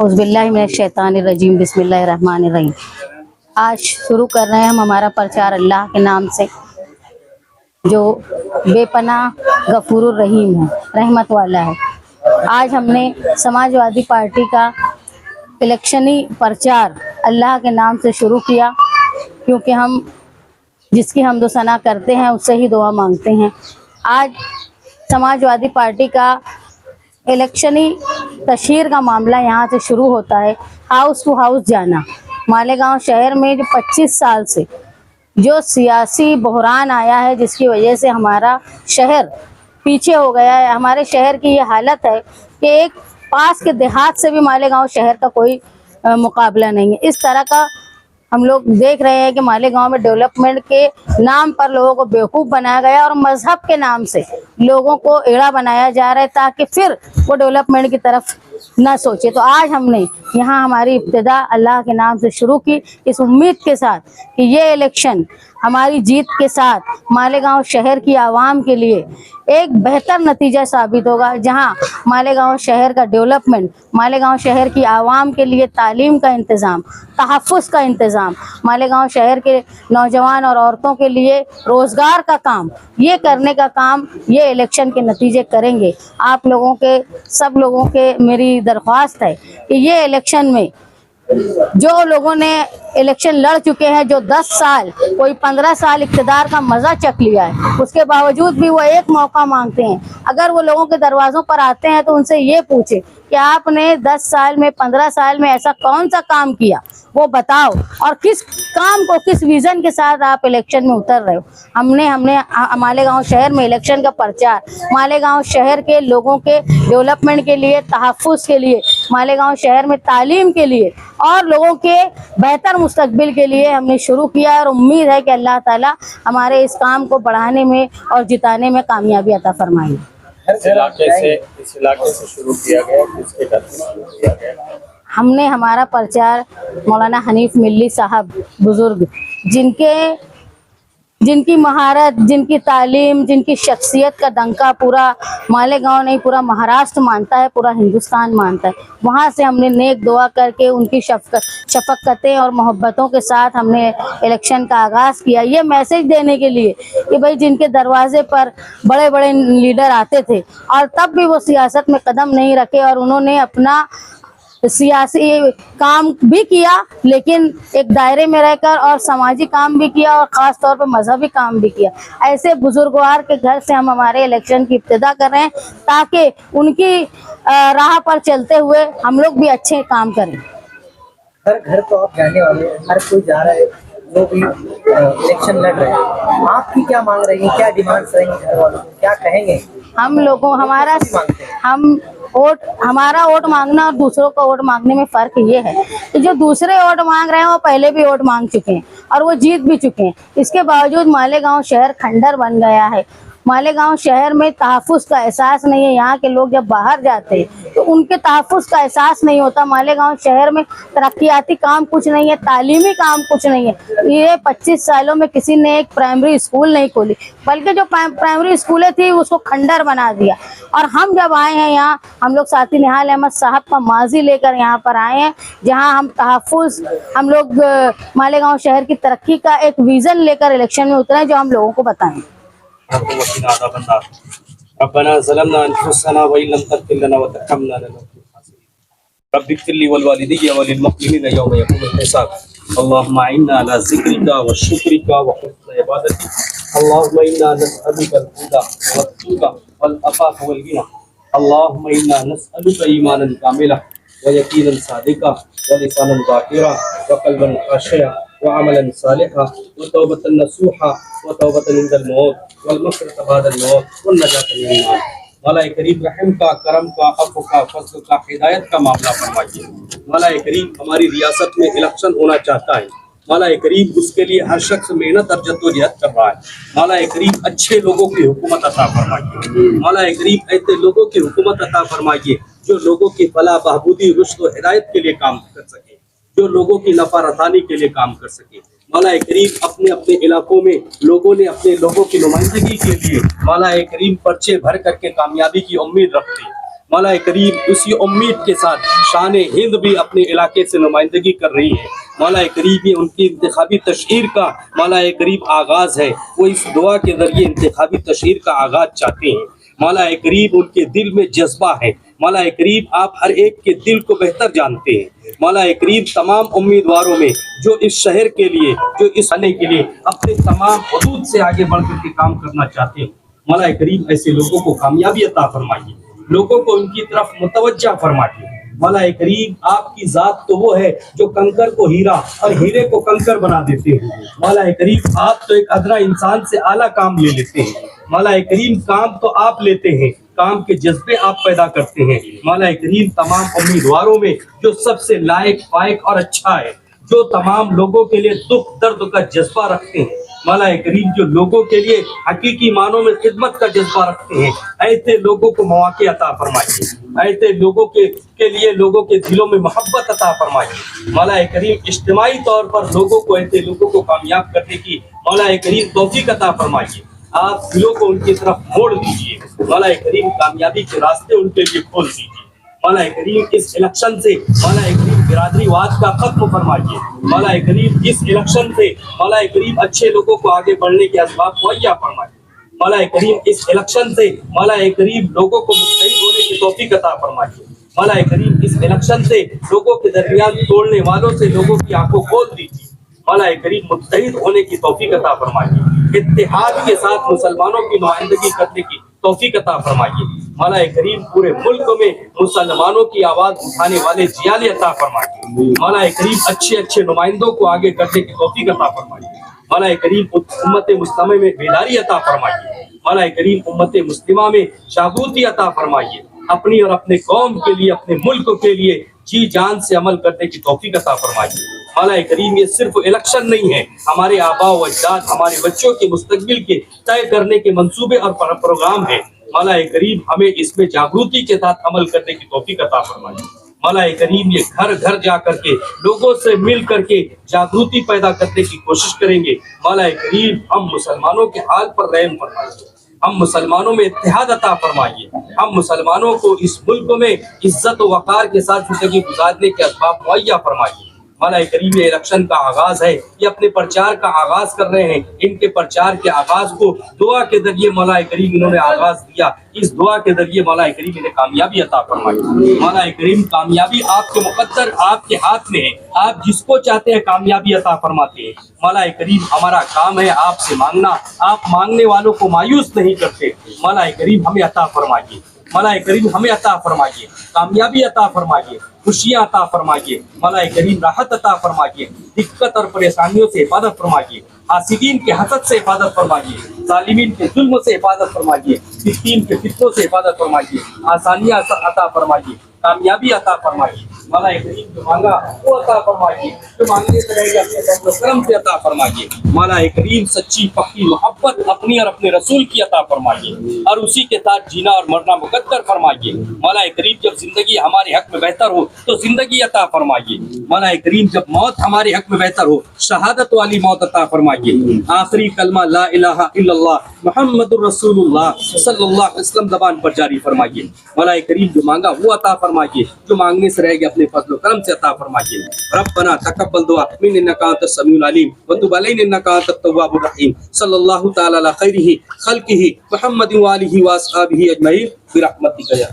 औज़ुबिल्लाहिमिनश्शैतानिर्रजीम बिस्मिल्लाहिर्रहमानिर्रहीम। आज शुरू कर रहे हैं हम हमारा प्रचार अल्लाह के नाम से, जो बेपनाह गफूरुर रहीम है, रहमत वाला है। आज हमने समाजवादी पार्टी का इलेक्शनी प्रचार अल्लाह के नाम से शुरू किया, क्योंकि हम जिसकी हमदो सना करते हैं उससे ही दुआ मांगते हैं। आज समाजवादी पार्टी का इलेक्शनी तशहीर का मामला यहाँ से शुरू होता है। हाउस टू हाउस जाना, मालेगांव शहर में जो 25 साल से जो सियासी बहरान आया है, जिसकी वजह से हमारा शहर पीछे हो गया है। हमारे शहर की ये हालत है कि एक पास के देहात से भी मालेगांव शहर का कोई मुकाबला नहीं है। इस तरह का हम लोग देख रहे हैं कि मालेगांव में डेवलपमेंट के नाम पर लोगों को बेवकूफ़ बनाया गया और मजहब के नाम से लोगों को एड़ा बनाया जा रहा है, ताकि फिर वो डेवलपमेंट की तरफ ना सोचे। तो आज हमने यहाँ हमारी इब्तिदा अल्लाह के नाम से शुरू की, इस उम्मीद के साथ कि ये इलेक्शन हमारी जीत के साथ मालेगांव शहर की आवाम के लिए एक बेहतर नतीजा साबित होगा, जहां मालेगांव शहर का डेवलपमेंट, मालेगांव शहर की आवाम के लिए तालीम का इंतज़ाम, तहफ़्फ़ुज़ का इंतज़ाम, मालेगांव शहर के नौजवान और औरतों के लिए रोज़गार का काम, ये करने का काम ये इलेक्शन के नतीजे करेंगे। आप लोगों के, सब लोगों के मेरी दरख्वास्त है कि ये इलेक्शन में जो लोगों ने इलेक्शन लड़ चुके हैं, जो 10 साल, कोई 15 साल इक़्तिदार का मज़ा चख लिया है, उसके बावजूद भी वो एक मौका मांगते हैं। अगर वो लोगों के दरवाज़ों पर आते हैं तो उनसे ये पूछे कि आपने 10 साल में, 15 साल में ऐसा कौन सा काम किया, वो बताओ, और किस काम को, किस विज़न के साथ आप इलेक्शन में उतर रहे हो। हमने मालेगांव शहर में इलेक्शन का प्रचार मालेगांव शहर के लोगों के डेवलपमेंट के लिए, तहफ़्फ़ुज़ के लिए, मालेगांव शहर में तालीम के लिए और लोगों के बेहतर मुस्तकबिल के लिए हमने शुरू किया, और उम्मीद है कि अल्लाह ताला हमारे इस काम को बढ़ाने में और जिताने में कामयाबी अता फरमाएंगे। इस इलाके से शुरू किया गया, किसके तरफ से शुरू किया गया? हमने हमारा प्रचार मौलाना हनीफ मिल्ली साहब बुजुर्ग, जिनकी महारत, जिनकी तालीम, जिनकी शख्सियत का डंका पूरा मालेगांव नहीं, पूरा महाराष्ट्र मानता है, पूरा हिंदुस्तान मानता है। वहाँ से हमने नेक दुआ करके उनकी शफ़क़तें और मोहब्बतों के साथ हमने इलेक्शन का आगाज़ किया, ये मैसेज देने के लिए कि भाई जिनके दरवाजे पर बड़े बड़े लीडर आते थे और तब भी वो सियासत में कदम नहीं रखे, और उन्होंने अपना सियासी काम भी किया, लेकिन एक दायरे में रहकर, और समाजी काम भी किया, और ख़ास तौर पर मजहबी काम भी किया। ऐसे बुजुर्गवार के घर से हम हमारे इलेक्शन की इब्तिदा कर रहे हैं, ताकि उनकी राह पर चलते हुए हम लोग भी अच्छे काम करें। हर घर तो आप जाने वाले हैं, हर कोई जा रहा है, वो भी इलेक्शन लड़ रहे हैं। आपकी क्या मांग रही है, क्या डिमांड्स रहेंगी घर वालों को, क्या कहेंगे? हम लोगों हमारा वोट मांगना और दूसरों का वोट मांगने में फ़र्क ये है कि जो दूसरे वोट मांग रहे हैं वो पहले भी वोट मांग चुके हैं और वो जीत भी चुके हैं। इसके बावजूद मालेगांव शहर खंडर बन गया है। मालेगांव शहर में तहफ़्फ़ुज़ का एहसास नहीं है। यहाँ के लोग जब बाहर जाते हैं तो उनके तहफ़्फ़ुज़ का एहसास नहीं होता। मालेगांव शहर में तरक्याती काम कुछ नहीं है, तालीमी काम कुछ नहीं है। ये 25 सालों में किसी ने एक प्राइमरी स्कूल नहीं खोली, बल्कि जो प्राइमरी स्कूलें थी उसको खंडर बना दिया। और हम जब आए हैं यहाँ, हम लोग साथी निहाल अहमद साहब का माजी लेकर यहाँ पर आए हैं, जहाँ हम तहफ़्फ़ुज़, हम लोग मालेगांव शहर की तरक्की का एक विज़न लेकर इलेक्शन में उतरे, जो हम लोगों को बताएं। रब्बना ज़लमना अनफुसना व इल्लम तग़फिर लना व तरहमना लनकुन मिनल ख़ासिरीन रब्बि इग़फिर ली वल वालिदैया व लिल मुअमिनीना यौम यक़ूमुल हिसाब अल्लाहुम्मा इन्ना अला ज़िक्रिका व शुक्रिका व हुस्नि इबादतिक अल्लाहुम्मा इन्ना नस्अलुका अल-हुदा वत-तुक़ा वल अफ़ाफ़ वल गिना अल्लाहुम्मा इन्ना नस्अलुका ईमानन कामिला व यक़ीनन सादिक़ा व लिसानन ज़ाकिरा व क़ल्बन ख़ाशिआ व अमलन सालिहा व तौबतन नसूहा व तौबतन इंदल मौत वल मग़फ़िरत बअदल मौत व नजात मिनन नार। मौला करीम रहम का, करम का, अफ़्व का, फ़ज़्ल का, हिदायत का मामला फरमाइए। मौला करीम हमारी रियासत में इलेक्शन होना चाहता है। मौला करीम उसके लिए हर शख्स मेहनत और जद्दोजहद कर रहा है। मौला करीम अच्छे लोगों की हुकूमत अता फरमाइए। मौला करीम ऐसे लोगों की हुकूमत अता फरमाइए जो लोगों की फलाह बहबूदी, रुश्द व हिदायत के लिए काम कर सके, जो लोगों की नफ़ारतानी के लिए काम कर सके। मौला करीम अपने अपने इलाकों में लोगों ने अपने लोगों की नुमाइंदगी के लिए मौला करीम पर्चे भर करके कामयाबी की उम्मीद रखते हैं। मौला करीम उसी उम्मीद के साथ शान हिंद भी अपने इलाके से नुमाइंदगी कर रही है। मौला करीम ये उनकी इंतखाबी तशहीर का मौला करीम आगाज़ है। वो इस दुआ के ज़रिए इंतखाबी तशहीर का आगाज़ चाहते हैं। मौला करीम उनके दिल में जज्बा है। मौला करीम आप हर एक के दिल को बेहतर जानते हैं। मौला करीम तमाम उम्मीदवारों में जो इस शहर के लिए, जो इस आने के लिए अपने तमाम हदूद से आगे बढ़ कर के काम करना चाहते हैं, मौला करीम ऐसे लोगों को कामयाबी अता फरमाइए, लोगों को उनकी तरफ मुतवज्जा फरमाइए। मौला करीम आपकी ज़ात तो वो है जो कंकर को हीरा और हीरे को कंकर बना देते हैं। मौला करीम आप तो एक अदना इंसान से आला काम ले लेते हैं। मौला करीम काम तो आप लेते हैं, काम के जज्बे आप पैदा करते हैं। मौला करीम तमाम उम्मीदवारों में जो सबसे लायक फायक और अच्छा है, जो तमाम लोगों के लिए दुख दर्द का जज्बा रखते हैं, मौला करीम जो लोगों के लिए हकीकी मानों में खिदमत का जज्बा रखते हैं, ऐसे लोगों को मौके अता फरमाइए, ऐसे लोगों के लिए लोगों के दिलों में मोहब्बत अता फरमाइए। मौला करीम इज्तिमाई तौर पर लोगों को, ऐसे लोगों को कामयाब करने की मौला करीम तौफीक अता फरमाइए। आप दिलों को उनकी तरफ मोड़ दीजिए। मौला करीम कामयाबी के रास्ते उनके लिए खोल दीजिए। मौला करीम इस इलेक्शन से मौला करीम बिरादरीवाद का खत्म फरमाइए। मौला करीम इस इलेक्शन से मौला करीम अच्छे लोगों को आगे बढ़ने के असबाब मुहैया फरमाइए। मौला करीम इस इलेक्शन से मौला करीम लोगों को मुस्तैद होने की तौफीक अता फरमाइए। मौला करीम इस इलेक्शन से लोगों के दरमियान तोड़ने वालों से लोगों की आंखों खोल दीजिए। मौला करीम मुत्तहिद होने की तौफीक अता फरमाइए। इत्तेहाद के साथ मुसलमानों की नुमाइंदगी करने की तौफीक अता फरमाइए। मौला करीम पूरे मुल्क में मुसलमानों की आवाज उठाने वाले जियाले अता फरमाइए। मौला करीम अच्छे अच्छे नुमाइंदों को आगे करने की तौफीक अता फरमाइए। मौला करीम उम्मत मुस्लिमा में बेदारी अता फरमाइए। मौला करीम उम्मत मुस्लिमा में शागूती अता फरमाइए। अपनी और अपने कौम के लिए, अपने मुल्क के लिए जी जान से अमल करने की तौफीक अता फरमाइए। मौला करीम ये सिर्फ इलेक्शन नहीं है, हमारे आबा व अजदाद, हमारे बच्चों के मुस्तकबिल के तय करने के मंसूबे और प्रोग्राम है। मौला करीम हमें इसमें जागृति के साथ अमल करने की तौफीक अता फरमाइए। मौला करीम ये घर घर जा करके लोगों से मिल करके जागृति पैदा करने की कोशिश करेंगे। मौला करीम हम मुसलमानों के हाल पर रहम फरमाइए, हम मुसलमानों में इत्तेहाद अता फरमाइए, हम मुसलमानों को इस मुल्क में इज्जत व वक़ार के साथ जिंदगी गुजारने के असबाब मुहैया फरमाइए। मौला करीम ये इलेक्शन का आगाज है, ये अपने प्रचार का आगाज कर रहे हैं। इनके प्रचार के आगाज को दुआ के जरिए मौला करीम इन्होंने आगाज दिया। इस दुआ के जरिए मौला करीम इन्हें कामयाबी अता फरमाई। मौला करीम कामयाबी आपके मुकद्दर, आपके हाथ में है। आप जिसको चाहते हैं कामयाबी अता फरमाते हैं। मौला करीम हमारा काम है आपसे मांगना, आप मांगने वालों को मायूस नहीं करते। मौला करीम हमें अता फरमाइए, मौला करीम हमें अता फरमाइए, कामयाबी अता फरमाइए, खुशियाँ अता फरमाइए। मौला करीम राहत अता फरमाइए, दिक्कत और परेशानियों से हिफाजत फरमाइए, हासिदीन के हसद से हिफाजत फरमाइए, जालिमीन के जुल्म से हिफाजत फरमाइए, फितनीन के फितनों से हिफाजत फरमाइए, आसानियाँ अता फरमाइए, कामयाबी अता फरमाइए। मौला करीम जो मांगा वो अता फरमाइए, जो मांगने से रहेगा अपने फज़ल व करम से अता फरमाइए। मौला करीम सच्ची पक्की मोहब्बत अपनी और अपने रसूल की अता फरमाइए और उसी के साथ जीना और मरना मुकद्दर फरमाइए। मौला करीम जब जिंदगी हमारे हक में बेहतर हो तो जिंदगी अता फरमाइए। मौला करीम जब मौत हमारे हक में बेहतर हो, शहादत वाली मौत अता फरमाइए। आखिरी कलमा ला इलाहा इल्लल्लाह मुहम्मदुर रसूलुल्लाह सल्लल्लाहु अलैहि वसल्लम ज़बान पर जारी फरमाइए। मौला करीम जो मांगा वो अता फरमाइए, जो मांगने से रहेगा अपने फज़ल व करम से अता फरमाइए। रब्बना तक़ब्बल दुआ इन्नका अंतस समीउल अलीम व तुब अलैना इन्नका अंतत तव्वाबुर रहीम। सल्लल्लाहु तआला अला खैरिही खल्क़िही मुहम्मदिन व आलिही व अस्हाबिही अजमईन बिरहमतिका या